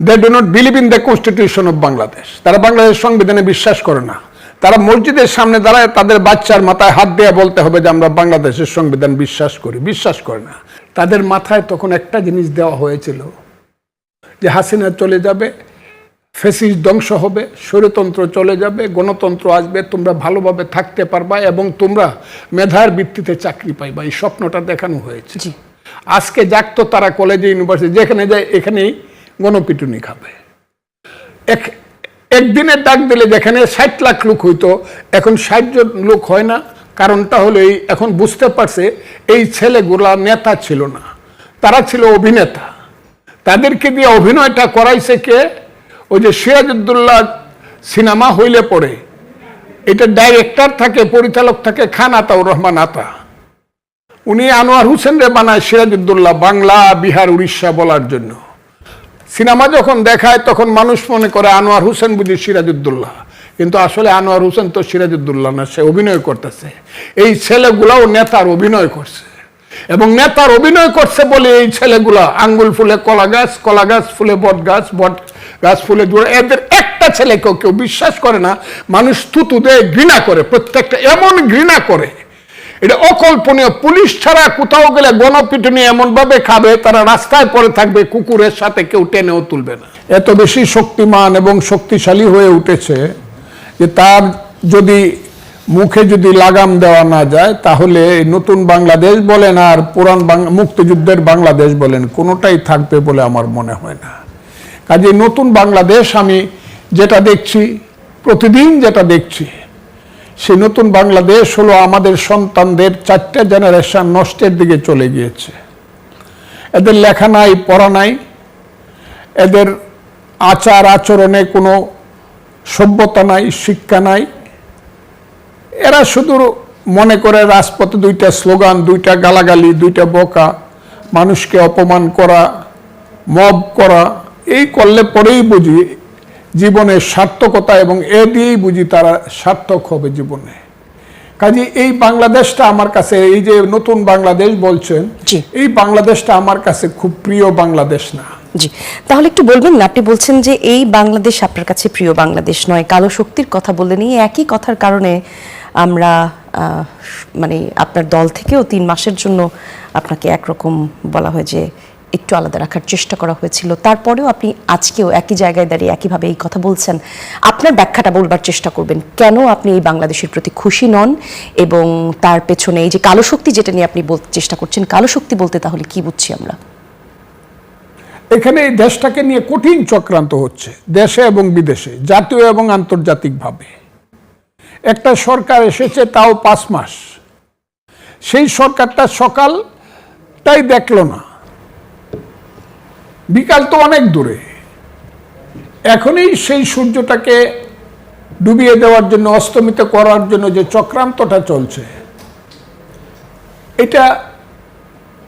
They do not believe in the constitution of Bangladesh. তারা বাংলাদেশ সংবিধানে বিশ্বাস করে না। তারা মসজিদের সামনে দাঁড়ায় তাদের বাচ্চার মাথায় হাত দিয়ে বলতে হবে যে আমরা বাংলাদেশের সংবিধান বিশ্বাস করি, বিশ্বাস করে না। তাদের মাথায় তখন একটা জিনিস দেওয়া হয়েছিল যে হাসিনা চলে যাবে, ফ্যাসিস্ট ধ্বংস হবে, স্বৈরতন্ত্র চলে যাবে, গণতন্ত্র আসবে, তোমরা ভালোভাবে থাকতে পারবা এবং তোমরা মেধার ভিত্তিতে চাকরি পাইবা। এই স্বপ্নটা দেখানো হয়েছে। আজকে যাক তো তারা কলেজে, ইউনিভার্সিটি যেখানে যায় এখানেই গণপিটুনি খাবে। একদিনের ডাক দিলে যেখানে 60 লাখ লোক হইতো এখন 60 জন লোক হয় না। কারণটা হলো এই, এখন বুঝতে পারছে এই ছেলেগুলা নেতা ছিল না, তারা ছিল অভিনেতা। তাদেরকে দিয়ে অভিনয়টা করাইছে কে? ওই যে সিরাজউদ্দৌলা সিনেমা হইলে পড়ে এটা ডাইরেক্টর থাকে, পরিচালক থাকে খান আতাউর রহমান আতা। উনি আনোয়ার হোসেন রে বানায় সিরাজউদ্দৌলা বাংলা, বিহার, উড়িষ্যা বলার জন্য। সিনেমা যখন দেখায় তখন মানুষ মনে করে আনোয়ার হোসেন বুঝি সিরাজউদ্দৌলা, কিন্তু আসলে আনোয়ার হোসেন তো সিরাজউদ্দৌলা না, সে অভিনয় করতেছে। এই ছেলেগুলাও নেতার অভিনয় করছে এবং নেতার অভিনয় করছে বলে এই ছেলেগুলা আঙ্গুল ফুলে কলা গাছ, কলা গাছ ফুলে বট গাছ, বট গাছ ফুলে জোড়া, এদের একটা ছেলেকেও কেউ বিশ্বাস করে না। মানুষ থুতু দেয়, ঘৃণা করে, প্রত্যেকটা এমন ঘৃণা করে এটা অকল্পনীয়। পুলিশ ছাড়া কোথাও গেলে গণপিটুনি এমন ভাবে খাবে, তারা রাস্তায় পড়ে থাকবে, কুকুরের সাথে কেউ টেনেও তুলবে না। এত বেশি শক্তিমান এবং শক্তিশালী হয়ে উঠেছে যে তার যদি মুখে যদি লাগাম দেওয়া না যায় তাহলে নতুন বাংলাদেশ বলেন আর পুরান মুক্তিযুদ্ধের বাংলাদেশ বলেন কোনোটাই থাকবে বলে আমার মনে হয় না। কাজে নতুন বাংলাদেশ আমি যেটা দেখছি, প্রতিদিন যেটা দেখছি, সেই নতুন বাংলাদেশ হলো আমাদের সন্তানদের 4টা জেনারেশন নষ্টের দিকে চলে গিয়েছে। এদের লেখা নাই, পড়া নাই, এদের আচার আচরণে কোনো সভ্যতা নাই, শিক্ষা নাই। এরা শুধু মনে করে রাজপথে 2টা স্লোগান, 2টা গালাগালি, 2টা বকা, মানুষকে অপমান করা, মব করা, এই করলে পরেই বুঝি জীবনের সার্থকতা এবং এ দিয়েই বুঝি তারা সার্থক হবে জীবনে। কাজে এই বাংলাদেশটা আমার কাছে, এই যে নতুন বাংলাদেশ বলছেন, এই বাংলাদেশটা আমার কাছে খুব প্রিয় বাংলাদেশ না। জি, তাহলে একটু বলবেন না, আপনি বলছেন যে এই বাংলাদেশ আপনার কাছে প্রিয় বাংলাদেশ নয়, কালো শক্তির কথা বললেন। এই একই কথার কারণে আমরা মানে আপনার দল থেকেও 3 মাসের জন্য আপনাকে একরকম বলা হয় যে একটু আলাদা রাখার চেষ্টা করা হয়েছিল। তারপরেও আপনি আজকেও একই জায়গায় দাঁড়িয়ে একইভাবে এই কথা বলছেন। আপনার ব্যাখ্যাটা বলবার চেষ্টা করবেন, কেন আপনি এই বাংলাদেশের প্রতি খুশি নন এবং তার পেছনে এই যে কালো শক্তি যেটা নিয়ে আপনি বলতে চেষ্টা করছেন, কালো শক্তি বলতে তাহলে কি বুঝছি আমরা? এখানে এই দেশটাকে নিয়ে কঠিন চক্রান্ত হচ্ছে, দেশে এবং বিদেশে, জাতীয় এবং আন্তর্জাতিকভাবে। একটা সরকার এসেছে, তাও 5 মাস। সেই সরকারটা সকালটাই দেখলো না, বিকাল তো অনেক দূরে। এখনই সেই সূর্যটাকে ডুবিয়ে দেওয়ার জন্য, অস্তমিত করার জন্য যে চক্রান্তটা চলছে, এটা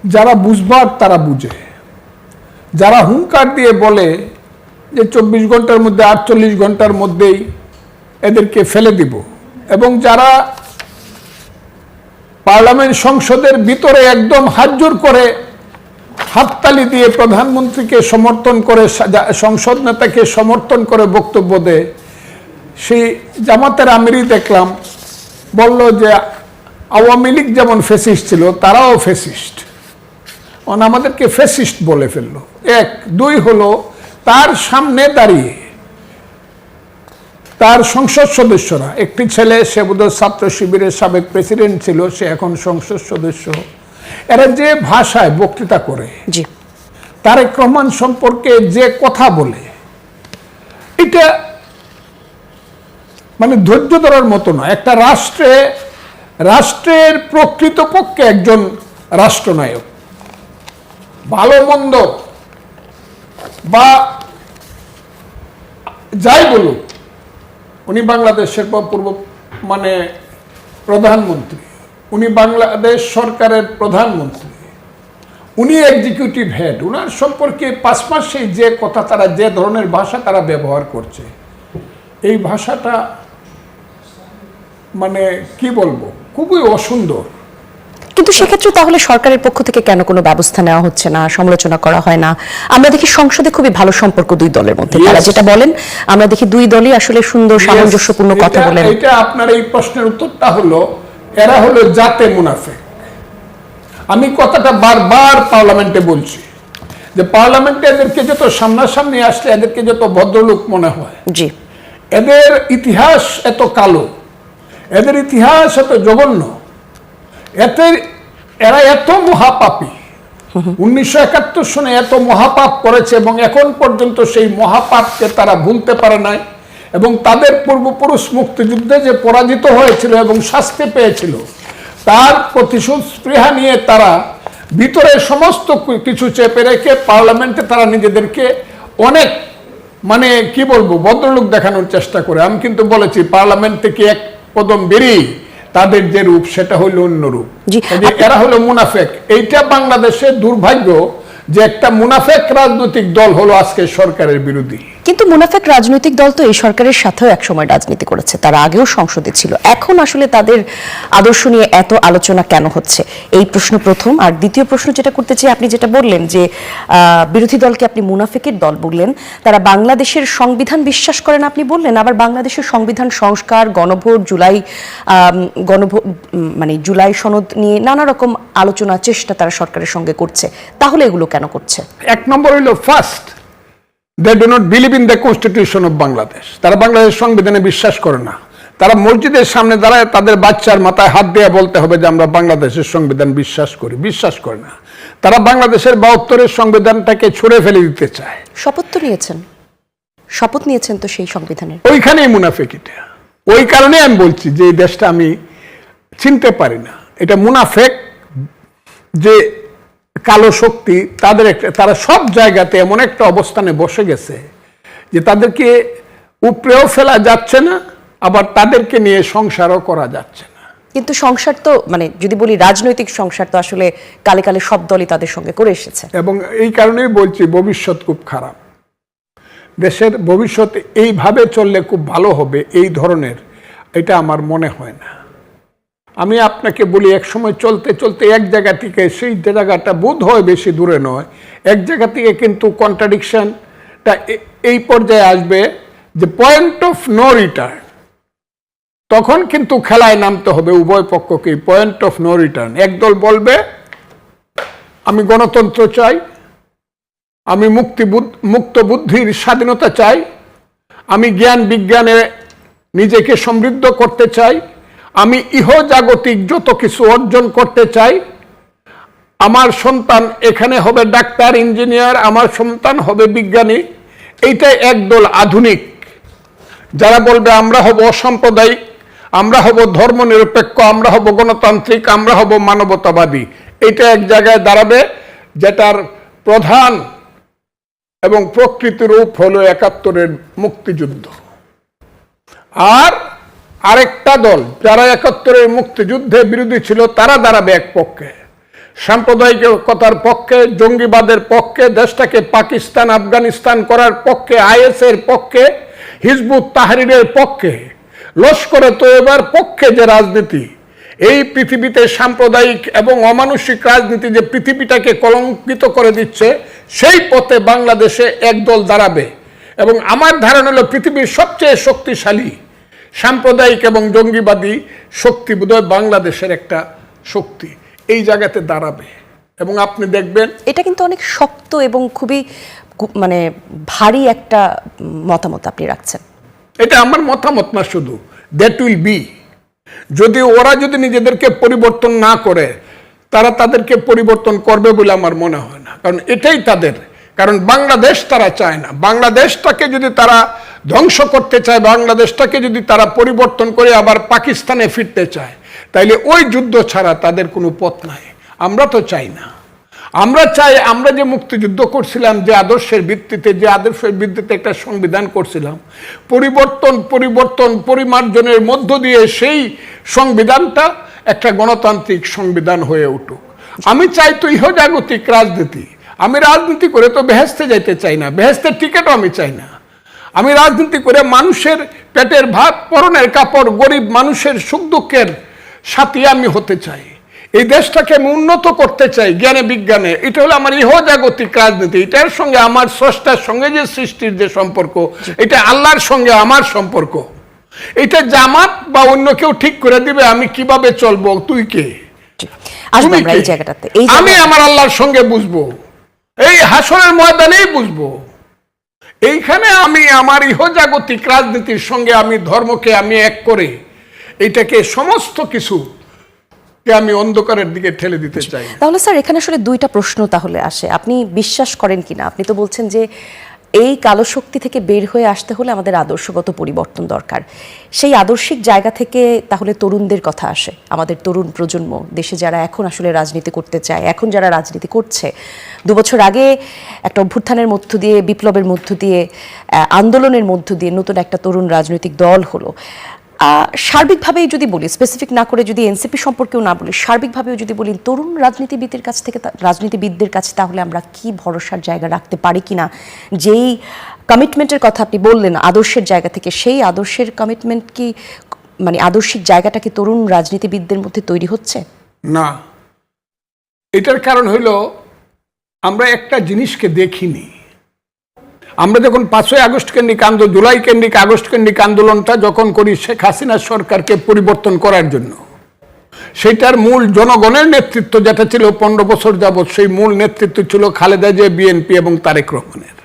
যারা বুঝবার তারা বুঝে। যারা হুঙ্কার দিয়ে বলে যে 24 ঘন্টার মধ্যে, 48 ঘন্টার মধ্যেই এদেরকে ফেলে দিব, এবং যারা পার্লামেন্ট সংসদের ভিতরে একদম হাতজোর করে হাততালি দিয়ে প্রধানমন্ত্রীকে সমর্থন করে, সংসদ নেতাকে সমর্থন করে বক্তব্য দেয়, সেই জামাতের আমিরই দেখলাম বলল যে আওয়ামী লীগ যেমন ফ্যাসিস্ট ছিল তারাও ফ্যাসিস্ট, আমাদেরকে ফ্যাসিস্ট বলে ফেললো। 1 2 হলো তার সামনে দাঁড়িয়ে তার সংসদ সদস্যরা, একটি ছেলে, সে বোধহয় ছাত্র শিবিরের সাবেক প্রেসিডেন্ট ছিল, সে এখন সংসদ সদস্য, এরা যে ভাষায় বক্তৃতা করে, তারেক রহমান সম্পর্কে যে কথা বলে, এটা মানে ধৈর্য ধরার মতো না। একটা রাষ্ট্রের প্রকৃতপক্ষে একজন রাষ্ট্রনায়ক, ভালো মন্দ বা যাই বলুক, উনি বাংলাদেশের পূর্ব মানে প্রধানমন্ত্রী, উনি বাংলাদেশ সরকারের প্রধানমন্ত্রী, উনি এক্সিকিউটিভ হেড। উনার সম্পর্কে 5 মাসে যে কথা, তারা যে ধরনের ভাষা তারা ব্যবহার করছে, এই ভাষাটা মানে কি বলবো, খুবই অসুন্দর। কিন্তু সেক্ষেত্রে তাহলে সরকারের পক্ষ থেকে কেন কোনো ব্যবস্থা নেওয়া হচ্ছে না, সমালোচনা করা হয় না? আমরা দেখি সংসদে খুবই ভালো সম্পর্ক দুই দলের মধ্যে, তারা যেটা বলেন আমরা দেখি দুই দলই আসলে সুন্দর সামঞ্জস্যপূর্ণ কথা বলেন। এটা আপনার এই প্রশ্নের উত্তরটা হলো, এরা হলো জাতে মুনাফিক। আমি কথাটা বারবার পার্লামেন্টে বলছি যে পার্লামেন্টে এদেরকে যত সামনাসামনি আসলে এদেরকে যত ভদ্রলোক মনে হয়, জি, এদের ইতিহাস এত কালো, এদের ইতিহাস এত জঘন্য, এরা এত মহাপাপী। 1971 সনে এত মহাপাপ করেছে এবং এখন পর্যন্ত সেই মহাপাপকে তারা ভুলতে পারে নাই। এবং তাদের পূর্বপুরুষ মুক্তিযুদ্ধে যে পরাজিত হয়েছিল এবং শাস্তি পেয়েছিল, তার প্রতিশোধ স্পৃহা নিয়ে তারা ভিতরে সমস্ত কিছু চেপে রেখে পার্লামেন্টে তারা নিজেদেরকে অনেক মানে কি বলবো ভদ্রলোক দেখানোর চেষ্টা করে। আমি কিন্তু বলেছি পার্লামেন্ট থেকে এক কদম বেরিয়ে তাদের যে রূপ সেটা হলো অন্য রূপ। এরা হলো মুনাফেক। এইটা বাংলাদেশের দুর্ভাগ্য যে একটা মুনাফেক রাজনৈতিক দল হলো আজকে সরকারের বিরোধী। কিন্তু মুনাফেক রাজনৈতিক দল তো এই সরকারের সাথেও একসময় রাজনীতি করেছে, তারা আগেও সংসদে ছিল, এখন আসলে তাদের আদর্শ নিয়ে এত আলোচনা কেন হচ্ছে, এই প্রশ্ন প্রথম। আর দ্বিতীয় প্রশ্ন যেটা করতে চাই, আপনি যেটা বললেন যে বিরোধী দলকে আপনি মুনাফেকের দল বললেন, তারা বাংলাদেশের সংবিধান বিশ্বাস করেন আপনি বললেন, আবার বাংলাদেশের সংবিধান সংস্কার, গণভোট, জুলাই সনদ নিয়ে নানা রকম আলোচনা চেষ্টা তারা সরকারের সঙ্গে করছে, তাহলে এগুলো কেন করছে? এক নম্বর হইল first, they do not believe in the constitution of Bangladesh. তারা বাংলাদেশের সংবিধানে বিশ্বাস করে না। তারা মসজিদের সামনে দাঁড়ায় তাদের বাচ্চার মাথায় হাত দিয়ে বলতে হবে যে আমরা বাংলাদেশের সংবিধান বিশ্বাস করি, বিশ্বাস করে না। তারা বাংলাদেশের 72-এর সংবিধানটাকে ছুঁড়ে ফেলে দিতে চায়। শপথ তো নিয়েছেন, শপথ নিয়েছেন তো সেই সংবিধানের। ওইখানেই মুনাফেকিটা। ওই কারণে আমি বলছি যে এই দেশটা আমি চিনতে পারি না। এটা মুনাফেক যে কালো শক্তি, তারা সব জায়গাতে এমন একটা অবস্থানে বসে গেছে যে তাদেরকে উপরেও ফেলা যাচ্ছে না, আবার তাদেরকে নিয়ে সংসারও করা যাচ্ছে না। কিন্তু সংসার তো মানে যদি বলি রাজনৈতিক সংসার তো আসলে কালে কালে সব দলই তাদের সঙ্গে করে এসেছে। এবং এই কারণেই বলছি ভবিষ্যৎ খুব খারাপ। দেশের ভবিষ্যৎ এইভাবে চললে খুব ভালো হবে এই ধরনের, এটা আমার মনে হয় না। আমি আপনাকে বলি এক সময় চলতে চলতে এক জায়গা থেকে সেই জায়গাটা বোধ হয় বেশি দূরে নয়, এক জায়গা থেকে কিন্তু কন্ট্রাডিকশনটা এই পর্যায়ে আসবে যে পয়েন্ট অফ নো রিটার্ন। তখন কিন্তু খেলায় নামতে হবে উভয় পক্ষকে, পয়েন্ট অফ নো রিটার্ন। একদল বলবে আমি গণতন্ত্র চাই, আমি মুক্ত বুদ্ধির স্বাধীনতা চাই, আমি জ্ঞান বিজ্ঞানে নিজেকে সমৃদ্ধ করতে চাই, আমি ইহজাগতিক যত কিছু অর্জন করতে চাই, আমার সন্তান এখানে হবে ডাক্তার, ইঞ্জিনিয়ার, আমার সন্তান হবে বিজ্ঞানী। এইটাই একদল আধুনিক, যারা বলবে আমরা হব অসাম্প্রদায়িক, আমরা হব ধর্মনিরপেক্ষ, আমরা হব গণতান্ত্রিক, আমরা হব মানবতাবাদী। এটা এক জায়গায় দাঁড়াবে, যেটার প্রধান এবং প্রকৃত রূপ হলো 71-এর মুক্তিযুদ্ধ। আর আরেকটা দল যারা 71-এর মুক্তিযুদ্ধে বিরোধী ছিল, তারা দাঁড়াবে এক পক্ষে, সাম্প্রদায়িকতার পক্ষে, জঙ্গিবাদের পক্ষে, দেশটাকে পাকিস্তান আফগানিস্তান করার পক্ষে, আইএসের পক্ষে, হিজবুত তাহরিরের পক্ষে, লস্করে তৈয়বার পক্ষে। যে রাজনীতি এই পৃথিবীতে সাম্প্রদায়িক এবং অমানুষিক রাজনীতি যে পৃথিবীটাকে কলঙ্কিত করে দিচ্ছে, সেই পথে বাংলাদেশে একদল দাঁড়াবে। এবং আমার ধারণা হলো পৃথিবীর সবচেয়ে শক্তিশালী সাম্প্রদায়িক এবং জঙ্গিবাদী শক্তি বোধহয় বাংলাদেশের একটা শক্তি এই জায়গাতে দাঁড়াবে। এবং আপনি দেখবেন এটা কিন্তু অনেক শক্ত এবং খুবই মানে ভারী একটা মতামত আপনি রাখছেন। এটা আমার মতামত না শুধু, দ্যাট উইল বি। যদি ওরা যদি নিজেদেরকে পরিবর্তন না করে, তারা তাদেরকে পরিবর্তন করবে বলে আমার মনে হয় না। কারণ এটাই তাদের, কারণ বাংলাদেশ তারা চায় না। বাংলাদেশটাকে যদি তারা ধ্বংস করতে চায়, বাংলাদেশটাকে যদি তারা পরিবর্তন করে আবার পাকিস্তানে ফিরতে চায়, তাইলে ওই যুদ্ধ ছাড়া তাদের কোনো পথ নাই। আমরা তো চাই না। আমরা চাই, আমরা যে মুক্তিযুদ্ধ করছিলাম, যে আদর্শের ভিত্তিতে একটা সংবিধান করছিলাম, পরিমার্জনের মধ্য দিয়ে সেই সংবিধানটা একটা গণতান্ত্রিক সংবিধান হয়ে উঠুক। আমি চাই তো ইহজাগতিক রাজনীতি। আমি রাজনীতি করে তো বেহেশতে যাইতে চাই না, বেহেশতের টিকিটও আমি চাই না। আমি রাজনীতি করে মানুষের পেটের ভাত, পরনের কাপড়, গরিব মানুষের সুখ দুঃখের সাথী আমি হতে চাই। এই দেশটাকে আমি উন্নত করতে চাই জ্ঞানে বিজ্ঞানে। এটা হলো আমার ইহজাগতিক রাজনীতি। এটার সঙ্গে আমার স্রষ্টার সঙ্গে যে সৃষ্টির যে সম্পর্ক, এটা আল্লাহর সঙ্গে আমার সম্পর্ক। এটা জামাত বা অন্য কেউ ঠিক করে দিবে আমি কিভাবে চলবো, তুই কে? আসবো আমরা এই জায়গাটাতে। আমি আমার আল্লাহর সঙ্গে বুঝবো, এই হাসরের ময়দানেই বুঝবো। এইখানে আমি আমার ইহজাগতিক রাজনীতির সঙ্গে আমি ধর্মকে আমি এক করে এইটাকে সমস্ত কিছু আমি অন্ধকারের দিকে ঠেলে দিতে চাই। তাহলে স্যার এখানে আসলে দুইটা প্রশ্ন তাহলে আসে। আপনি বিশ্বাস করেন কিনা, আপনি তো বলছেন যে এই কালো শক্তি থেকে বের হয়ে আসতে হলে আমাদের আদর্শগত পরিবর্তন দরকার। সেই আদর্শিক জায়গা থেকে তাহলে তরুণদের কথা আসে, আমাদের তরুণ প্রজন্ম, দেশে যারা এখন আসলে রাজনীতি করতে চায়, এখন যারা রাজনীতি করছে। 2 বছর আগে একটা অভ্যুত্থানের মধ্য দিয়ে, বিপ্লবের মধ্য দিয়ে, আন্দোলনের মধ্য দিয়ে নতুন একটা তরুণ রাজনৈতিক দল হলো। সার্বিকভাবেই যদি বলি, স্পেসিফিক না করে যদি এনসিপি সম্পর্কেও না বলি, সার্বিকভাবেও যদি বলি তরুণ রাজনীতিবিদদের কাছে তাহলে আমরা কি ভরসার জায়গা রাখতে পারি কিনা? যেই কমিটমেন্টের কথা আপনি বললেন আদর্শের জায়গা থেকে, সেই আদর্শের কমিটমেন্ট কি, মানে আদর্শিক জায়গাটা কি তরুণ রাজনীতিবিদদের মধ্যে তৈরি হচ্ছে? না, এটার কারণ হইল আমরা একটা জিনিসকে দেখিনি। আমরা যখন 5ই আগস্ট কেন্দ্রিক আন্দোলন, জুলাই কেন্দ্রিক, আগস্ট কেন্দ্রিক আন্দোলনটা যখন করি শেখ হাসিনা সরকারকে পরিবর্তন করার জন্য, সেটার মূল জনগণের নেতৃত্ব যেটা ছিল 15 বছর যাবৎ, সেই মূল নেতৃত্ব ছিল খালেদা জিয়া, বিএনপি এবং তারেক রহমানের।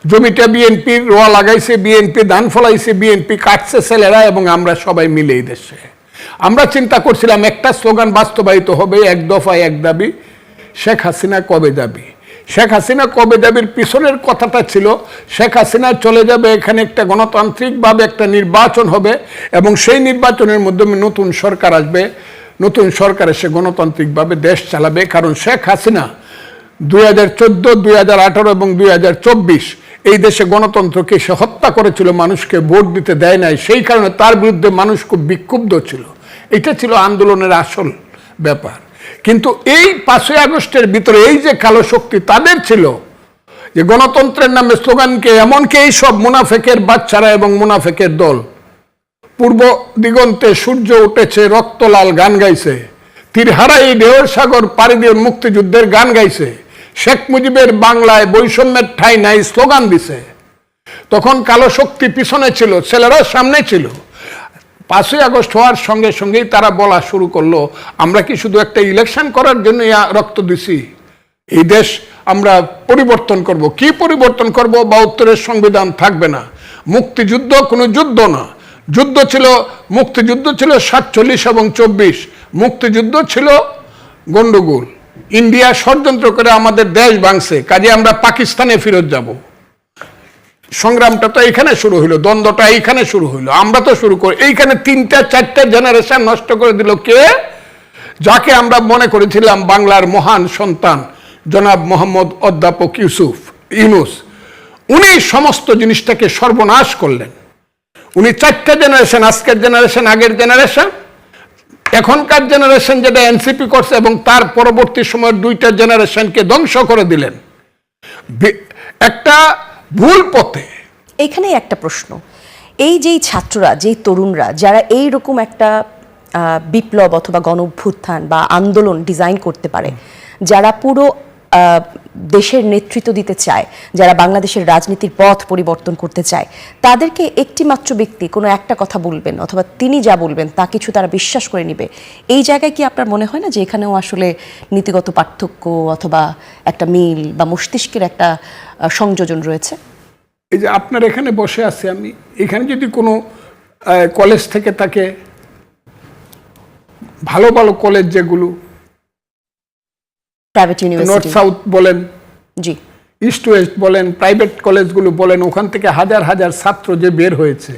জমিটা বিএনপির, রোয়া লাগাইছে বিএনপি, ধান ফলাইছে বিএনপি, কাটছে ছেলেরা এবং আমরা সবাই মিলে এই দেশে। আমরা চিন্তা করছিলাম একটা স্লোগান বাস্তবায়িত হবে, 1 দফা 1 দাবি, শেখ হাসিনা কবে যাবে। শেখ হাসিনা কবে যাবের পিছনের কথাটা ছিল শেখ হাসিনা চলে যাবে, এখানে একটা গণতান্ত্রিকভাবে একটা নির্বাচন হবে এবং সেই নির্বাচনের মাধ্যমে নতুন সরকার আসবে, নতুন সরকার এসে গণতান্ত্রিকভাবে দেশ চালাবে। কারণ শেখ হাসিনা 2014, 2018 এবং 2024 এই দেশে গণতন্ত্রকে সে হত্যা করেছিল, মানুষকে ভোট দিতে দেয় নাই। সেই কারণে তার বিরুদ্ধে মানুষ খুব বিক্ষুব্ধ ছিল। এটা ছিল আন্দোলনের আসল ব্যাপার। কিন্তু এই 5ই আগস্টের ভিতরে এই যে কালো শক্তি তাদের ছিল যে গণতন্ত্রের নামে স্লোগানকে, এমনকি এই সব মুনাফেকের বাচ্চারা এবং মুনাফেকের দল পূর্ব দিগন্তে সূর্য উঠেছে রক্তলাল গান গাইছে, তীরহারাই ঢেউর সাগর পাড়ি দিয়ে মুক্তিযুদ্ধের গান গাইছে, শেখ মুজিবের বাংলায় বৈষম্যের ঠাঁই নাই স্লোগান দিছে। তখন কালো শক্তি পিছনে ছিল, ছেলেরা সামনে ছিল। 5ই আগস্ট হওয়ার সঙ্গে সঙ্গেই তারা বলা শুরু করলো, আমরা কি শুধু একটা ইলেকশন করার জন্য রক্ত দিছি? এই দেশ আমরা পরিবর্তন করব। কি পরিবর্তন করব? 72-এর সংবিধান থাকবে না। মুক্তিযুদ্ধ কোনো যুদ্ধ না, যুদ্ধ ছিল, মুক্তিযুদ্ধ ছিল 47 এবং 24। মুক্তিযুদ্ধ ছিল গন্ডগোল, ইন্ডিয়া ষড়যন্ত্র করে আমাদের দেশ ভাঙছে, কাজে আমরা পাকিস্তানে ফেরত যাব। সংগ্রামটা তো এইখানে শুরু হইলো, দ্বন্দ্বটা এইখানে শুরু হইলো। আমরা তো শুরু করি এইখানে 3-4 জেনারেশন নষ্ট করে দিল কে? যাকে আমরা মনে করেছিলাম বাংলার মহান সন্তান জনাব মোহাম্মদ অধ্যাপক ইউনূস। উনি সমস্ত জিনিসটাকে সর্বনাশ করলেন। উনি 4টা জেনারেশন, আজকের জেনারেশন, আগের জেনারেশন, এখনকার জেনারেশন যেটা এনসিপি করছে, এবং তার পরবর্তী সময়ের 2টা জেনারেশনকে ধ্বংস করে দিলেন একটা ভুল পথে। এখানে একটা প্রশ্ন, এই যেই ছাত্ররা, যেই তরুণরা যারা এই রকম একটা বিপ্লব অথবা গণঅভ্যুত্থান বা আন্দোলন ডিজাইন করতে পারে, যারা পুরো দেশের নেতৃত্ব দিতে চায়, যারা বাংলাদেশের রাজনীতির পথ পরিবর্তন করতে চায়, তাদেরকে একটি মাত্র ব্যক্তি কোনো একটা কথা বলবেন অথবা তিনি যা বলবেন তা কিছু তারা বিশ্বাস করে নিবে, এই জায়গায় কি আপনার মনে হয় না যে এখানেও আসলে নীতিগত পার্থক্য অথবা একটা মিল বা মস্তিষ্কের একটা সংযোজন রয়েছে? এই যে আপনার এখানে বসে আছে, আমি এখানে যদি কোনো কলেজ থেকে তাকে, ভালো ভালো কলেজ যেগুলো প্রাইভেট ইউনিভার্সিটি, নর্থ সাউথ বলেন, জি, ইস্ট ওয়েস্ট বলেন, প্রাইভেট কলেজগুলো বলেন, ওখান থেকে হাজার হাজার ছাত্র যে বের হয়েছে,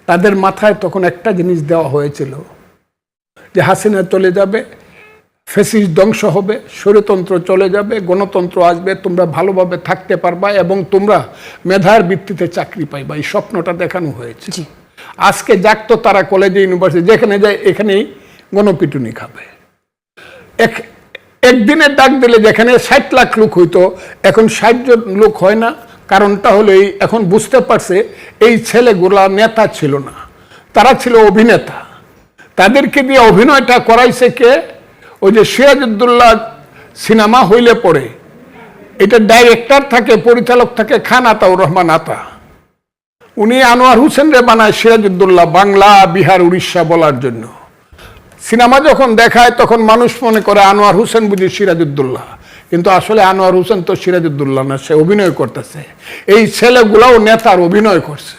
তাদের মাথায় তখন একটা জিনিস দেওয়া হয়েছিল যে হাসিনা চলে যাবে, ফ্যাসিস্ট ধ্বংস হবে, স্বৈরতন্ত্র চলে যাবে, গণতন্ত্র আসবে, তোমরা ভালোভাবে থাকতে পারবা এবং তোমরা মেধার ভিত্তিতে চাকরি পাইবা। এই স্বপ্নটা দেখানো হয়েছে। আজকে যাক তো তারা কলেজে, ইউনিভার্সিটি যেখানে যায় এখানেই গণপিটুনি খাবে। একদিনের ডাক দিলে যেখানে 60 লাখ লোক হইতো, এখন 60 জন লোক হয় না। কারণটা হলো এই, এখন বুঝতে পারছে এই ছেলেগুলা নেতা ছিল না, তারা ছিল অভিনেতা। তাদেরকে দিয়ে অভিনয়টা করাইছে কে? ওই যে সিরাজউদ্দৌলা সিনেমা হইলে পরে এটা ডাইরেক্টর থাকে, পরিচালক থাকে খান আতাউর রহমান আতা। উনি আনোয়ার হোসেন রে বানায় সিরাজউদ্দৌলা বাংলা, বিহার, উড়িষ্যা বলার জন্য। সিনেমা যখন দেখায় তখন মানুষ মনে করে আনোয়ার হোসেন বুঝি সিরাজউদ্দৌলা, কিন্তু আসলে আনোয়ার হোসেন তো সিরাজউদ্দৌলা না, সে অভিনয় করতেছে। এই ছেলেগুলাও নেতার অভিনয় করছে,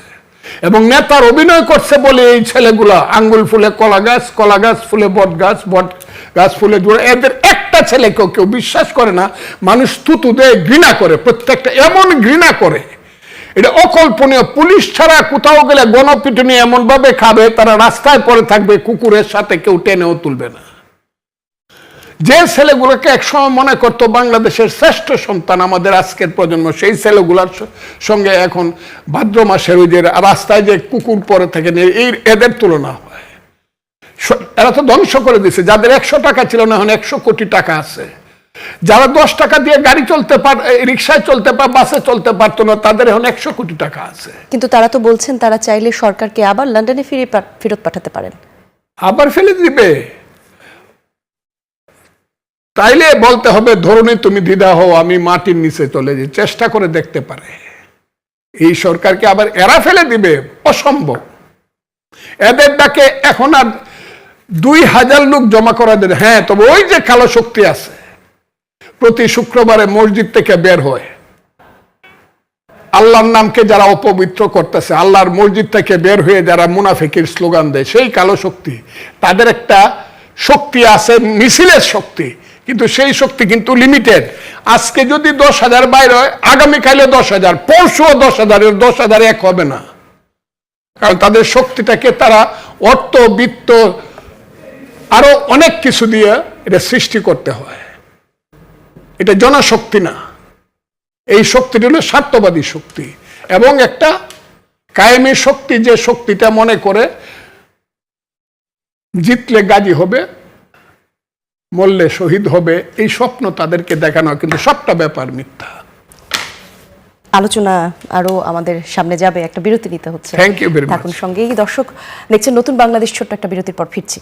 এবং নেতার অভিনয় করছে বলে এই ছেলেগুলা আঙ্গুল ফুলে কলা গাছ, কলা গাছ ফুলে বট গাছ, বট গাছ ফুলে জোড়া, এদের একটা ছেলেকেও কেউ বিশ্বাস করে না। মানুষ থুতু দেয়, ঘৃণা করে, প্রত্যেকটা এমন ঘৃণা করে, এটা অকল্পনীয়। পুলিশ ছাড়া কোথাও গেলে গণপিটুনি এমন ভাবে খাবে, তারা রাস্তায় পড়ে থাকবে, কুকুরের সাথে কেউ টেনেও তুলবে না। যে ছেলেগুলোকে একসময় মনে করতো বাংলাদেশের শ্রেষ্ঠ সন্তান আমাদের আজকের প্রজন্ম, সেই ছেলেগুলোর সঙ্গে এখন ভাদ্র মাসের ওই যে রাস্তায় যে কুকুর পরে থাকে এদের তুলনা হয়। এরা তো ধ্বংস করে দিছে। যাদের 100 টাকা ছিল না, এখন 100 কোটি টাকা আছে। যারা 10 টাকা দিয়ে গাড়ি চলতে পার, রিক্সায় চলতে পার, বাসে চলতে পারতো না, তাদের এখন 100 কোটি টাকা আছে। কিন্তু তারা তো বলছেন তারা চাইলে সরকারকে আবার লন্ডনে ফেরত পাঠাতে পারেন। আবার ফেলে দিবে? তাইলে বলতে হবে ধরুন তুমি দ্বিধা হও, আমি মাটির নিচে চলে যাই, চেষ্টা করে দেখতে পারে। এই সরকারকে আবার এরা ফেলে দিবে? অসম্ভব। এদের ডাকে এখন আর 2000 লোক জমা করা দেবে। হ্যাঁ, তবে ওই যে কালো শক্তি আছে, প্রতি শুক্রবারে মসজিদ থেকে বের হয়, আল্লাহর নামকে যারা অপবিত্র করতেছে, আল্লাহর মসজিদ থেকে বের হয়ে যারা মুনাফিকের স্লোগান দেয়, সেই কালো শক্তি, তাদের একটা শক্তি আছে, মিছিলের শক্তি, কিন্তু সেই শক্তি কিন্তু লিমিটেড। আজকে যদি 10,000 বাইরে হয়, আগামীকালে 10,000, পরশুও 10,000, 10,000 এক হবে না। কারণ তাদের শক্তিটাকে তারা অর্থ, বিত্ত, আরো অনেক কিছু দিয়ে এটা সৃষ্টি করতে হয়। এটা জনশক্তি না, এই শক্তিটা হলো স্বার্থবাদী শক্তি এবং একটা কায়েমী শক্তি, যে শক্তিটা মনে করে জিতলে গাজী হবে, মরলে শহীদ হবে, এই স্বপ্ন তাদেরকে দেখানো, কিন্তু সবটা ব্যাপার মিথ্যা। আলোচনা আরো আমাদের সামনে যাবে, একটা বিরতি নিতে হচ্ছে। Thank you very much. থাকুন সঙ্গে। এই দর্শক দেখছেন নতুন বাংলাদেশ, ছোট্ট একটা বিরতির পর ফিরছি।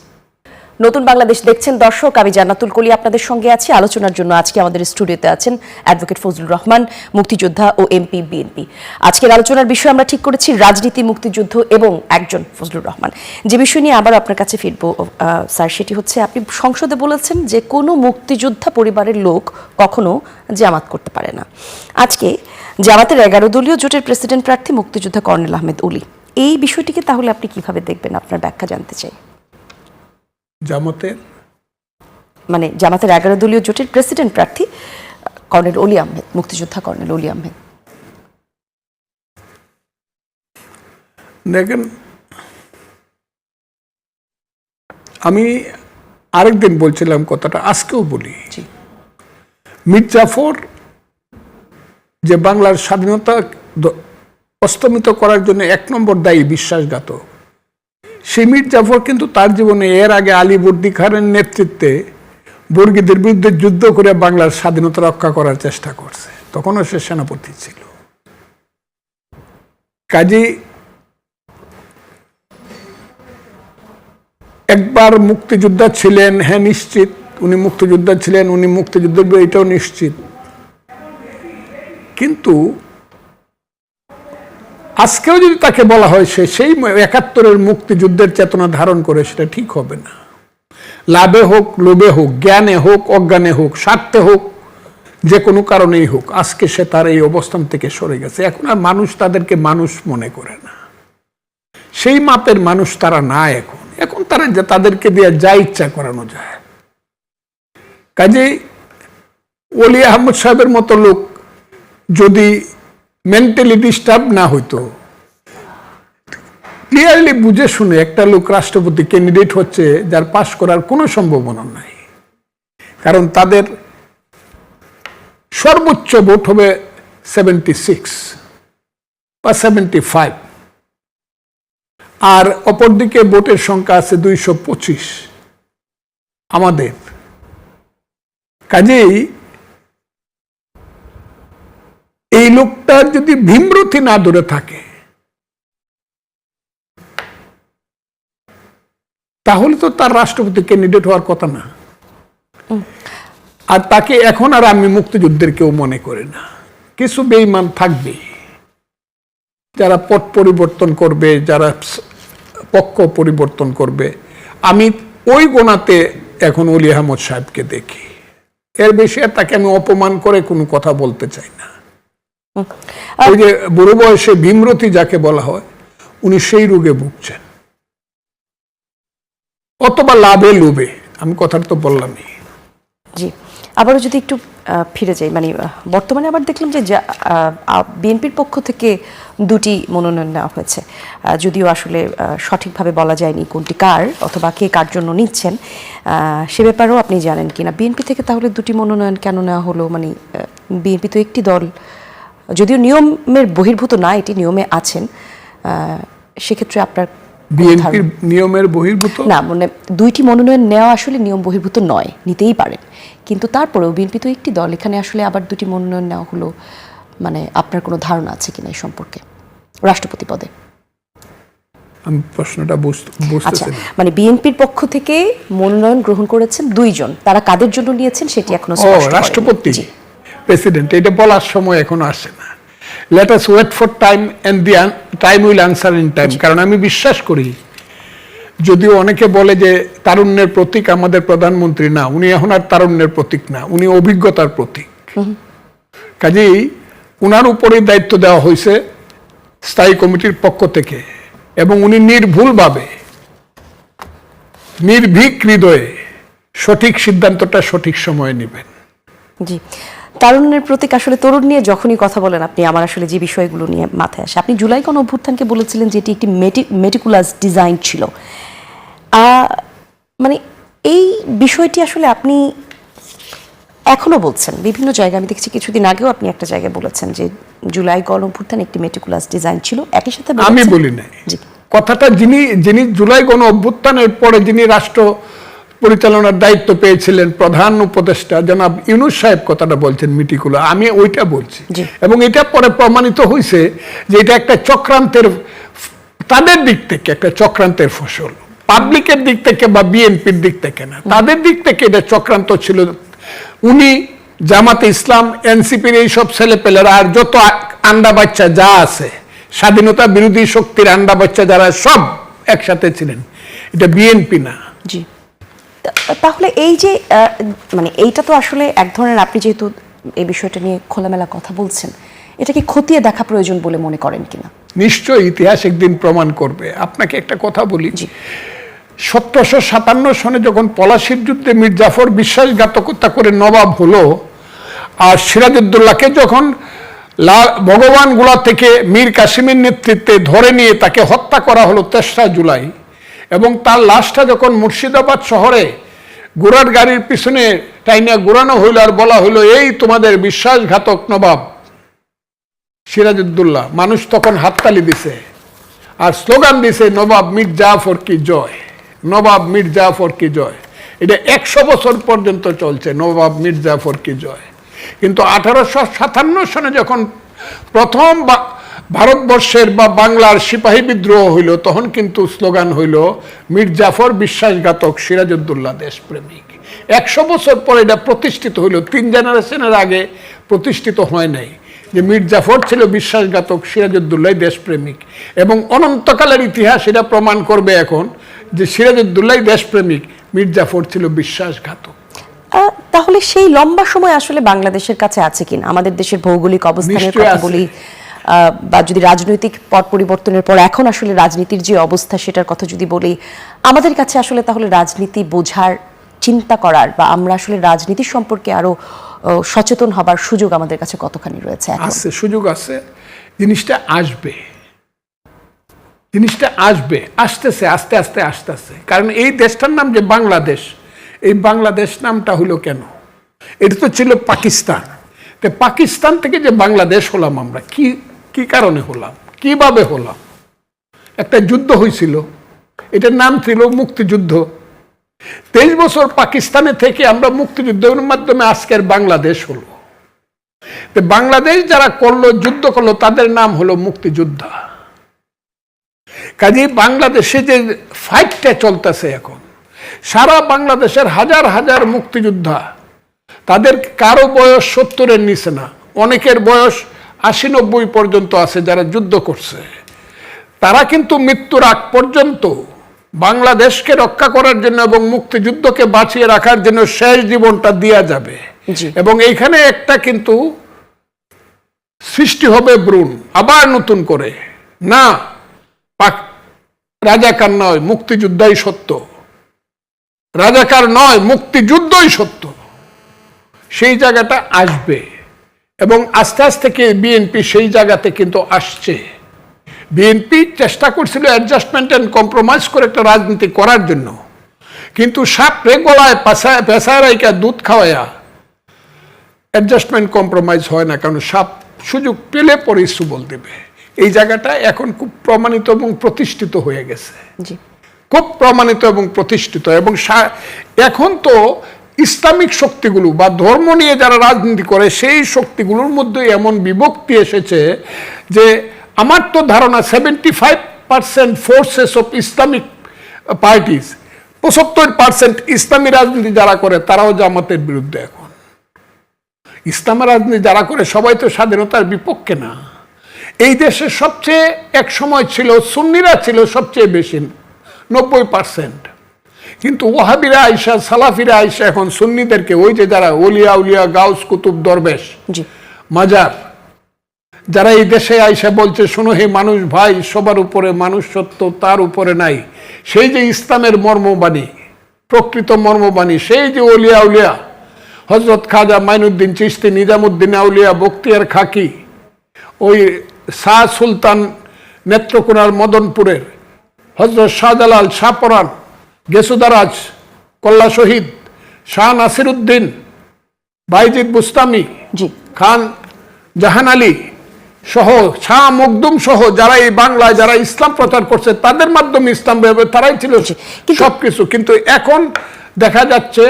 নতুন বাংলাদেশ দেখছেন দর্শক, আমি জান্নাতুল কলি আপনাদের সঙ্গে আছি। আলোচনার জন্য আজকে আমাদের স্টুডিওতে আছেন অ্যাডভোকেট ফজলুর রহমান, মুক্তিযোদ্ধা ও এমপি বিএনপি। আজকের আলোচনার বিষয় আমরা ঠিক করেছি রাজনীতি, মুক্তিযুদ্ধ এবং একজন ফজলুর রহমান। যে বিষয় নিয়ে আবার আপনার কাছে ফিরবো স্যার, সেটি হচ্ছে আপনি সংসদে বলেছেন যে কোনো মুক্তিযোদ্ধা পরিবারের লোক কখনো জামাত করতে পারে না। আজকে জামাতের 11 দলীয় জোটের প্রেসিডেন্ট প্রার্থী মুক্তিযোদ্ধা কর্নেল আহমেদ অলি, এই বিষয়টিকে তাহলে আপনি কিভাবে দেখবেন? আপনার ব্যাখ্যা জানতে চাই। জামাতের 11 দলীয় জোটের প্রেসিডেন্ট প্রার্থী কর্নেল অলি আহমেদ, মুক্তিযোদ্ধা কর্নেল অলি আহমেদ। দেখেন, আমি আরেকদিন বলছিলাম কথাটা, আজকেও বলি, মীর জাফর যে বাংলার স্বাধীনতা অস্তমিত করার জন্য 1 নম্বর দায়ী বিশ্বাসঘাতক, সেই মীর জাফর কিন্তু তার জীবনে এর আগে আলীবর্দী খানের নেতৃত্বে বর্গীদের বিরুদ্ধে যুদ্ধ করে বাংলার স্বাধীনতা রক্ষা করার চেষ্টা করছে, তখনও সে সেনাপতি ছিল। কাজী একবার মুক্তিযোদ্ধা ছিলেন, হ্যাঁ নিশ্চিত উনি মুক্তিযোদ্ধা ছিলেন, উনি মুক্তিযুদ্ধের এটাও নিশ্চিত। কিন্তু আজকেও যদি তাকে বলা হয় সে সেই 71-এর মুক্তিযুদ্ধের চেতনা ধারণ করে, সেটা ঠিক হবে না। লাভে হোক, লোভে হোক, জ্ঞানে হোক, অজ্ঞানে হোক, স্বার্থে হোক, যে কোনো কারণেই হোক, আজকে সে তার এই অবস্থান থেকে সরে গেছে। এখন আর মানুষ তাদেরকে মানুষ মনে করে না, সেই মাপের মানুষ তারা না। এখন তারা তাদেরকে দিয়ে যা ইচ্ছা করানো যায়। কাজেই ওলি আহমদ সাহেবের মতো লোক যদি মেন্টালি ডিস্টার্ব না হইতো, ক্লিয়ারলি বুঝে শুনে একটা লোক রাষ্ট্রপতি ক্যান্ডিডেট হচ্ছে যার পাশ করার কোনো সম্ভাবনা নাই, কারণ তাদের সর্বোচ্চ ভোট হবে 76 বা 75, আর অপরদিকে ভোটের সংখ্যা আছে 225 আমাদের। কাজেই এই লোকটার যদি ভীমরতি না ধরে থাকে, তাহলে তো তার রাষ্ট্রপতি ক্যান্ডিডেট হওয়ার কথা না। আর তাকে এখন আর আমি মুক্তিযুদ্ধের কেউ মনে করি না। কিছু বেঈমান থাকবেই যারা পথ পরিবর্তন করবে, যারা পক্ষ পরিবর্তন করবে। আমি ওই গোনাতে এখন অলি আহমদ সাহেবকে দেখি। এর বেশি আর তাকে আমি অপমান করে কোনো কথা বলতে চাই না। ওই যে বুড়ো বয়সে ভীমরতি যাকে বলা হয়, উনি সেই রোগে ভুগছেন, অথবা লাভে লোভে। আমি কথাটা তো বললামই। জি, আবারও যদি একটু ফিরে যাই, মানে বর্তমানে আবার দেখলাম যে বিএনপির পক্ষ থেকে দুটি মনোনয়ন নেওয়া হয়েছে, যদিও আসলে সঠিকভাবে বলা যায়নি কোনটি কার অথবা কে কার জন্য নিচ্ছেন, সে ব্যাপারেও আপনি জানেন কিনা। বিএনপি থেকে তাহলে দুটি মনোনয়ন কেন নেওয়া হলো? মানে বিএনপি তো একটি দল, যদিও নিয়মের বহির্ভূত না, এটি নিয়মে আছেন, সেক্ষেত্রে আপনার বিএনপির নিয়মের বহির্ভূত না, মানে দুইটি মনোনয়ন নেওয়া আসলে নিয়ম বহির্ভূত নয়, নিতেই পারেন, কিন্তু তারপরেও বিএনপি তো একটি দল, এখানে আসলে আবার দুটি মনোনয়ন নেওয়া হলো, মানে আপনার কোনো ধারণা আছে কিনা এই সম্পর্কে রাষ্ট্রপতি পদে? আমি প্রশ্নটা আচ্ছা, বুঝতেছি না। মানে বিএনপির পক্ষ থেকে মনোনয়ন গ্রহণ করেছেন দুইজন, তারা কাদের জন্য নিয়েছেন সেটি এখনো ও স্পষ্ট হয়নি। রাষ্ট্রপতি, জি। প্রেসিডেন্ট, এটা বলার সময় এখনো আসে না। Let us wait for time and the time will answer in time. কারণ আমি বিশ্বাস করি, যদিও অনেকে বলে যে তারুণ্যের প্রতীক আমাদের প্রধানমন্ত্রী, না, উনি এখন আর তারুণ্যের প্রতীক না, উনি অভিজ্ঞতার প্রতীক। কাজেই উনার উপরেই দায়িত্ব দেওয়া হয়েছে স্থায়ী কমিটির পক্ষ থেকে, এবং উনি নির্ভুলভাবে, নির্ভীক হৃদয়ে সঠিক সিদ্ধান্তটা সঠিক সময়ে নেবেন। জি, তারুণ্যের প্রতীক, আসলে তরুণ নিয়ে যখনই কথা বলেন আপনি, আমার আসলে যে বিষয়গুলো নিয়ে মাথায় আসে, আপনি জুলাই গণ অভ্যুত্থানকে বলেছিলেন যে এটি একটি মেটিকুলাস ডিজাইন ছিল, মানে এই বিষয়টি আসলে আপনি এখনো বলছেন বিভিন্ন জায়গায়, আমি দেখছি কিছুদিন আগেও আপনি একটা জায়গায় বলেছেন যে জুলাই গণ অভ্যুত্থান একটি মেটিকুলাস ডিজাইন ছিল, একই সাথে আমি বলি নাই জি, কথাটা। যিনি জুলাই গণ অভ্যুত্থানের পরে যিনি রাষ্ট্র পরিচালনার দায়িত্ব পেয়েছিলেন, প্রধান উপদেষ্টা জনাব ইউনূস সাহেব কথাটা বলছেন মিটিকুলা, আমি ওইটা বলছি। এবং এটা পরে প্রমাণিত হয়েছে যে এটা একটা চক্রান্তের, তাদের দিক থেকে একটা চক্রান্তের ফসল, পাবলিকের দিক থেকে বা বিএনপির দিক থেকে না, তাদের দিক থেকে এটা চক্রান্ত ছিল। উনি, জামাতে ইসলাম, এনসিপির এইসব ছেলেপেলেরা আর যত আন্ডা বাচ্চা যা আছে, স্বাধীনতা বিরোধী শক্তির আন্ডা বাচ্চা যারা, সব একসাথে ছিলেন, এটা বিএনপি না। জি, তাহলে এই যে মানে এইটা তো আসলে এক ধরনের, আপনি যেহেতু এই বিষয়টা নিয়ে খোলামেলা কথা বলছেন, এটাকে খতিয়ে দেখা প্রয়োজন বলে মনে করেন কিনা? নিশ্চয়ই ইতিহাস একদিন প্রমাণ করবে। আপনাকে একটা কথা বলি, 1757 সনে যখন পলাশির যুদ্ধে মীর জাফর বিশ্বাসঘাতকতা করে নবাব হলো, আর সিরাজউদ্দৌলাকে যখন ভগবানগোলা থেকে মীর কাসিমের নেতৃত্বে ধরে নিয়ে তাকে হত্যা করা হলো 3রা জুলাই, এবং তার লাশটা যখন মুর্শিদাবাদ শহরে ঘোড়ার গাড়ির পিছনে টাইনা ঘোরানো হইল আর বলা হইল এই তোমাদের বিশ্বাসঘাতক নবাব সিরাজউদ্দৌলা, মানুষ তখন হাততালি দিছে আর স্লোগান দিছে নবাব মীর জাফর কি জয়, নবাব মীর জাফর কি জয়। এটা 100 বছর পর্যন্ত চলছে, নবাব মীর জাফর কি জয়। কিন্তু 1857 সনে যখন প্রথম ভারতবর্ষের বা বাংলার সিপাহী বিদ্রোহ হইল, তখন কিন্তু স্লোগান হইল মীর জাফর বিশ্বাসঘাতক, সিরাজউদ্দৌলা দেশপ্রেমিক। 100 বছর পরে এটা প্রতিষ্ঠিত হইল, 3 জেনারেশনের আগে প্রতিষ্ঠিত হয় নাই যে মীর জাফর ছিল বিশ্বাসঘাতক, সিরাজউদ্দৌলা দেশপ্রেমিক। এবং অনন্তকালের ইতিহাস এটা প্রমাণ করবে এখন যে সিরাজউদ্দৌলা দেশপ্রেমিক, মীর জাফর ছিল বিশ্বাসঘাতক। তাহলে সেই লম্বা সময় আসলে বাংলাদেশের কাছে আছে কিনা? আমাদের দেশের ভৌগোলিক অবস্থানের কথা বলি, বা যদি রাজনৈতিক পট পরিবর্তনের পর এখন আসলে রাজনীতির যে অবস্থা সেটার কথা যদি বলি, আমাদের কাছে আসলে তাহলে রাজনীতি বোঝার, চিন্তা করার, বা আমরা আসলে রাজনীতি সম্পর্কে আরো সচেতন হবার সুযোগ আমাদের কাছে কতখানি রয়েছে? আছে, সুযোগ আছে, জিনিসটা আসবে, জিনিসটা আসবে, আসতেছে, আস্তে আস্তে আসতেছে। কারণ এই দেশটার নাম যে বাংলাদেশ, এই বাংলাদেশ নামটা হলো কেন? এটা তো ছিল পাকিস্তান। তো পাকিস্তান থেকে যে বাংলাদেশ হলাম আমরা, কি কারণে হলাম, কিভাবে হলাম? একটা যুদ্ধ হয়েছিল, এটার নাম ছিল মুক্তিযুদ্ধ। 23 বছর পাকিস্তানে থেকে আমরা মুক্তিযুদ্ধের মাধ্যমে আজকের বাংলাদেশ হলো। তো বাংলাদেশ যারা করলো, যুদ্ধ করলো, তাদের নাম হলো মুক্তিযোদ্ধা। কাজে বাংলাদেশে যে ফাইটটা চলতেছে এখন, সারা বাংলাদেশের হাজার হাজার মুক্তিযোদ্ধা, তাদের কারো বয়স 70-এর নিচে না, অনেকের বয়স 80-90 পর্যন্ত আছে যারা যুদ্ধ করছে। তারা কিন্তু মৃত্যুর আগ পর্যন্ত বাংলাদেশকে রক্ষা করার জন্য এবং মুক্তিযুদ্ধকে বাঁচিয়ে রাখার জন্য শেষ জীবনটা দেয়া যাবে। এবং এইখানে একটা কিন্তু সৃষ্টি হবে ভ্রূণ, আবার নতুন করে, না রাজাকার নয় মুক্তিযুদ্ধই সত্য, রাজাকার নয় মুক্তিযুদ্ধই সত্য, সেই জায়গাটা আসবে। এবং আস্তে আস্তে বিএনপি সেই জায়গাতে কিন্তু আসছে। বিএনপি চেষ্টা করছিল অ্যাডজাস্টমেন্ট অ্যান্ড কম্প্রোমাইজ করে একটা রাজনীতি করার জন্য, কিন্তু সাপড়ে গলায় পেশায় রাইকা দুধ খাওয়ায়া অ্যাডজাস্টমেন্ট কম্প্রোমাইজ হয় না, কারণ সাপ সুযোগ পেলে পরে সুবল দেবে। এই জায়গাটা এখন খুব প্রমাণিত এবং প্রতিষ্ঠিত হয়ে গেছে, খুব প্রমাণিত এবং প্রতিষ্ঠিত। এবং এখন তো ইসলামিক শক্তিগুলো বা ধর্ম নিয়ে যারা রাজনীতি করে সেই শক্তিগুলোর মধ্যে এমন বিভক্তি এসেছে যে আমার তো ধারণা 75% ফোর্সেস অফ ইসলামিক পার্টিস, 75% ইসলামী রাজনীতি যারা করে তারাও জামাতের বিরুদ্ধে। এখন ইসলামের রাজনীতি যারা করে সবাই তো স্বাধীনতার বিপক্ষে না। এই দেশে সবচেয়ে এক সময় ছিল সুন্নিরা ছিল সবচেয়ে বেশি, 90%, কিন্তু ওয়াহাবিরা আইসা, সালাফিরা আইসা এখন সুন্নিদেরকে, ওই যে যারা ওলিয়া উলিয়া, গাউস, কুতুব, দরবেশ, মাজার, যারা এই দেশে আইসা বলছে শোনো হে মানুষ ভাই, সবার উপরে মানুষ সত্য, তার উপরে নাই, সেই যে ইসলামের মর্মবাণী, প্রকৃত মর্মবাণী, সেই যে ওলিয়া উলিয়া, হজরত খাজা মাইনুদ্দিন চিশতি, নিজামুদ্দিন আউলিয়া, বখতিয়ার খাকি, ওই শাহ সুলতান নেত্রকোনার মদনপুরের, হজরত শাহজালাল, শাহপরান, গেসুদারাজ, কল্লা শহীদ, শাহ নাসিরুদ্দিন, বাইজিদ বুস্তামি, খান জাহান আলী সহ, শাহ মখদুম সহ যারা এই বাংলায় যারা ইসলাম প্রচার করছে, তাদের মাধ্যমে ইসলাম তারাই ছিল সবকিছু। কিন্তু এখন দেখা যাচ্ছে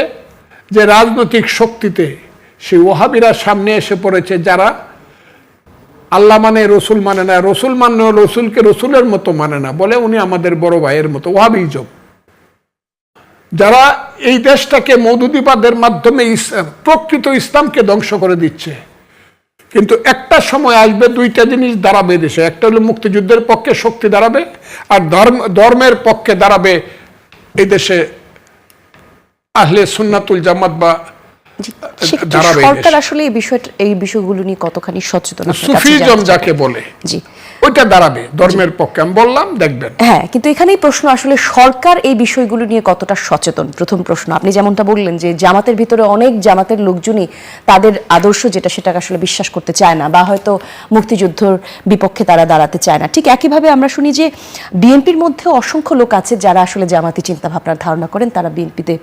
যে রাজনৈতিক শক্তিতে সেই ওহাবিরা সামনে এসে পড়েছে, যারা আল্লাহ মানে, রসুল মানে না, রসুল মানে রসুলকে রসুলের মতো মানে না, বলে উনি আমাদের বড় ভাইয়ের মতো, ওহাবিজম, যারা এই দেশটাকে মওদুদিবাদের মাধ্যমে প্রকৃত ইসলামকে ধ্বংস করে দিচ্ছে। কিন্তু একটা সময় আসবে দুইটা জিনিস দাঁড়াবে দেশে, একটা হলো মুক্তিযুদ্ধের পক্ষে শক্তি দাঁড়াবে, আর ধর্মের পক্ষে দাঁড়াবে এই দেশে আহলে সুন্নাতুল জামাত বা সরকার আসলে এই বিষয়গুলো নিয়ে কতখানি সচেতন, সুফিজম যাকে বলে, জি, ওইটা দাঁড়াবে ধর্মের পক্ষে, আমি বললাম দেখবেন। হ্যাঁ, কিন্তু এখানেই প্রশ্ন আসলে সরকার এই বিষয়গুলো নিয়ে কতটা সচেতন। প্রথম প্রশ্ন, আপনি যেমনটা বললেন যে জামাতের ভিতরে অনেক জামাতের লোকজনই তাদের আদর্শ যেটা সেটাকে আসলে বিশ্বাস করতে চায় না, বা হয়তো মুক্তিযুদ্ধের বিপক্ষে তারা দাঁড়াতে চায় না। ঠিক একইভাবে আমরা শুনি যে বিএনপির মধ্যে অসংখ্য লোক আছে যারা আসলে জামাতি চিন্তা ভাবনার ধারণা করেন, তারা বিএনপিতে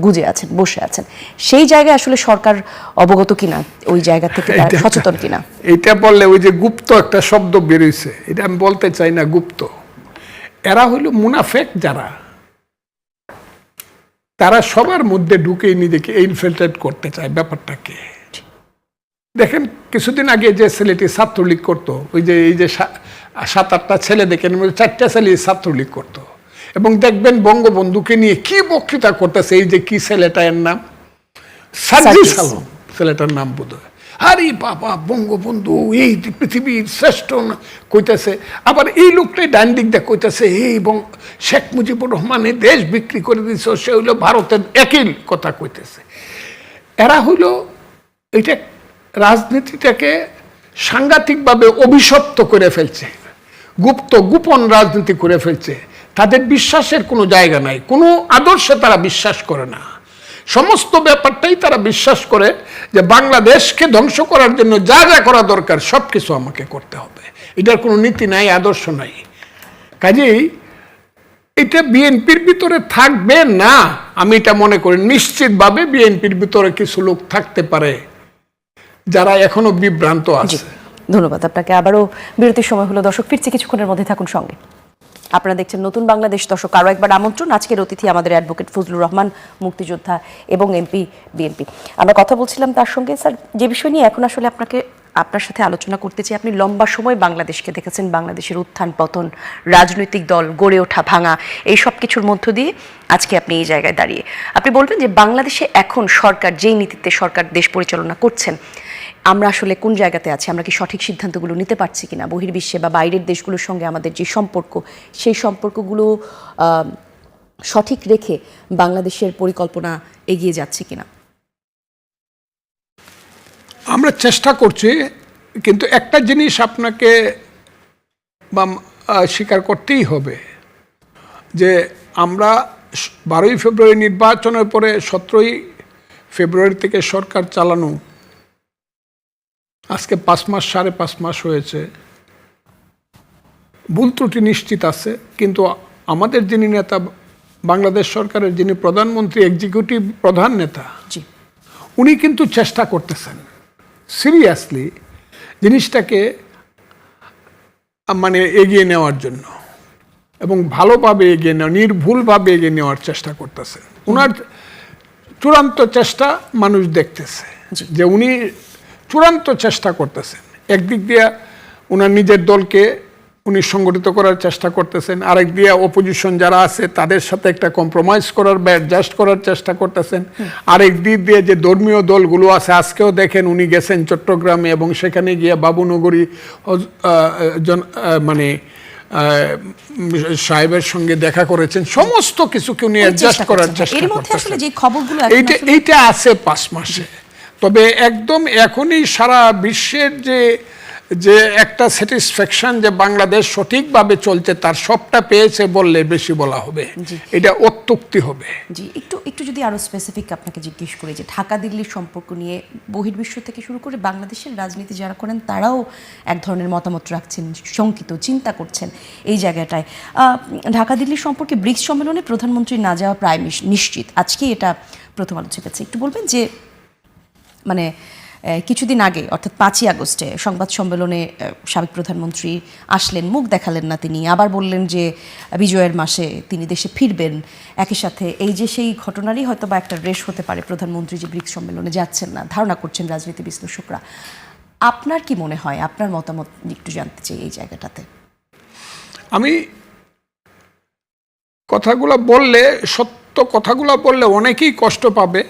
গুজে আছেন, বসে আছেন। সেই জায়গায় আসলে সরকার অবগত কিনা, ওই জায়গা থেকে সচেতন কিনা? এটা বললে ওই যে গুপ্ত একটা শব্দ বেরিয়েছে, এটা আমি বলতে চাই না গুপ্ত। এরা হইল মুনাফেক, যারা তারা সবার মধ্যে ঢুকে নিজেকে ইনফিল্ট্রেট করতে চায় ব্যাপারটাকে। দেখেন কিছুদিন আগে যে ছেলেটি ছাত্রলীগ করতো, ওই যে এই যে 7-8টা ছেলে দেখেন, 4টা ছেলে ছাত্রলীগ করতো, এবং দেখবেন বঙ্গবন্ধুকে নিয়ে কি বক্তৃতা করতেছে। এই যে কি ছেলেটার নাম, সাজ্জিদ আলম ছেলেটার নাম বোধহয়, আরে বাবা বঙ্গবন্ধু এই পৃথিবীর শ্রেষ্ঠ কইতেছে। আবার এই লোকটাই ডান দিক দিয়ে কইতেছে এই শেখ মুজিবুর রহমানের দেশ বিক্রি করে দিয়েছে, সে হইলো ভারতের, একই কথা কইতেছে। এরা হইলো এটা রাজনীতিটাকে সাংঘাতিকভাবে অভিশপ্ত করে ফেলছে, গোপন রাজনীতি করে ফেলছে। তাদের বিশ্বাসের কোনো জায়গা নাই, কোনো আদর্শে তারা বিশ্বাস করে না। সমস্ত ব্যাপারটাই তারা বিশ্বাস করে যে বাংলাদেশকে ধ্বংস করার জন্য যা যা করা দরকার সব কিছু আমাকে করতে হবে, এটার কোনো নীতি নাই, আদর্শ নাই। কাজেই এটা বিএনপির ভিতরে থাকবে না, আমি এটা মনে করি। নিশ্চিতভাবে বিএনপির ভিতরে কিছু লোক থাকতে পারে যারা এখনো বিভ্রান্ত আছে। ধন্যবাদ আপনাকে। আবারও বিরতির সময় হলো, দর্শক ফিরছি কিছুক্ষণের মধ্যে, থাকুন সঙ্গে। আপনারা দেখছেন নতুন বাংলাদেশ। দর্শক, আরও একবার আমন্ত্রণ, আজকের অতিথি আমাদের অ্যাডভোকেট ফজলুর রহমান, মুক্তিযোদ্ধা এবং এমপি বিএনপি। আমরা কথা বলছিলাম তার সঙ্গে। স্যার, যে বিষয় নিয়ে এখন আসলে আপনাকে আপনার সাথে আলোচনা করতে চাই। আপনি লম্বা সময় বাংলাদেশকে দেখেছেন, বাংলাদেশের উত্থান পতন, রাজনৈতিক দল গড়ে ওঠা ভাঙা, এই সব কিছুর মধ্য দিয়ে আজকে আপনি এই জায়গায় দাঁড়িয়ে আপনি বলবেন যে বাংলাদেশে এখন সরকার যেই নীতিতে সরকার দেশ পরিচালনা করছেন, আমরা আসলে কোন জায়গাতে আছি, আমরা কি সঠিক সিদ্ধান্তগুলো নিতে পারছি কিনা, বহির্বিশ্বে বা বাইরের দেশগুলোর সঙ্গে আমাদের যে সম্পর্ক, সেই সম্পর্কগুলো সঠিক রেখে বাংলাদেশের পরিকল্পনা এগিয়ে যাচ্ছে কিনা? আমরা চেষ্টা করছি, কিন্তু একটা জিনিস আপনাকে স্বীকার করতেই হবে যে আমরা 12ই ফেব্রুয়ারি নির্বাচনের পরে 17ই ফেব্রুয়ারি থেকে সরকার চালানো, আজকে 5 মাস 5.5 মাস হয়েছে। ভুল ত্রুটি নিশ্চিত আছে, কিন্তু আমাদের যিনি নেতা, বাংলাদেশ সরকারের যিনি প্রধানমন্ত্রী, এক্সিকিউটিভ প্রধান নেতা, উনি কিন্তু চেষ্টা করতেছেন সিরিয়াসলি জিনিসটাকে মানে এগিয়ে নেওয়ার জন্য, এবং ভালোভাবে এগিয়ে নেওয়া, নির্ভুলভাবে এগিয়ে নেওয়ার চেষ্টা করতেছেন। ওনার চূড়ান্ত চেষ্টা মানুষ দেখতেছে যে উনি চূড়ান্ত চেষ্টা করতেছেন। একদিক দিয়ে ওনার নিজের দলকে উনি সংগঠিত করার চেষ্টা করতেছেন, আরেক দিয়ে অপোজিশন যারা আছে তাদের সাথে একটা কম্প্রোমাইজ করার বা অ্যাডজাস্ট করার চেষ্টা করতেছেন। আরেক দিক দিয়ে যে ধর্মীয় দলগুলো আছে, আজকেও দেখেন উনি গেছেন চট্টগ্রামে এবং সেখানে গিয়ে বাবুনগরী মানে সাহেবের সঙ্গে দেখা করেছেন, সমস্ত কিছুকে উনি অ্যাডজাস্ট করার চেষ্টা করতেছেন। এইটা আছে 5 মাসে। তবে একদম এখনই সারা বিশ্বের যে একটা স্যাটিসফ্যাকশন যে বাংলাদেশ সঠিকভাবে চলছে, তার সবটা পেয়েছে বললে বেশি বলা হবে, এটা অত্যুক্তি হবে। জি, একটু যদি আরো স্পেসিফিক আপনাকে জিজ্ঞেস করি যে ঢাকা দিল্লির সম্পর্ক নিয়ে বহির্বিশ্ব থেকে শুরু করে বাংলাদেশের রাজনীতি যারা করেন তারাও এক ধরনের মতামত রাখছেন, শঙ্কিত, চিন্তা করছেন এই জায়গাটায়। ঢাকা দিল্লির সম্পর্কে ব্রিক্স সম্মেলনে প্রধানমন্ত্রী না যাওয়া প্রায় নিশ্চিত, আজকে এটা প্রথম আলো ছেপেছে। একটু বলবেন যে মানে কিছুদিন আগে অর্থাৎ 5ই আগস্টে সংবাদ সম্মেলনে সাবেক প্রধানমন্ত্রী আসলেন, মুখ দেখালেন না তিনি, আবার বললেন যে বিজয়ের মাসে তিনি দেশে ফিরবেন। একই সাথে এই যে সেই ঘটনারই হয়তো বা একটা রেশ হতে পারে প্রধানমন্ত্রী যে ব্রিক্স সম্মেলনে যাচ্ছেন না, ধারণা করছেন রাজনীতি বিশ্লেষকরা। আপনার কি মনে হয়, আপনার মতামত একটু জানতে চাই এই জায়গাটাতে। আমি কথাগুলো বললে, সত্য কথাগুলো বললে অনেকেই কষ্ট পাবে,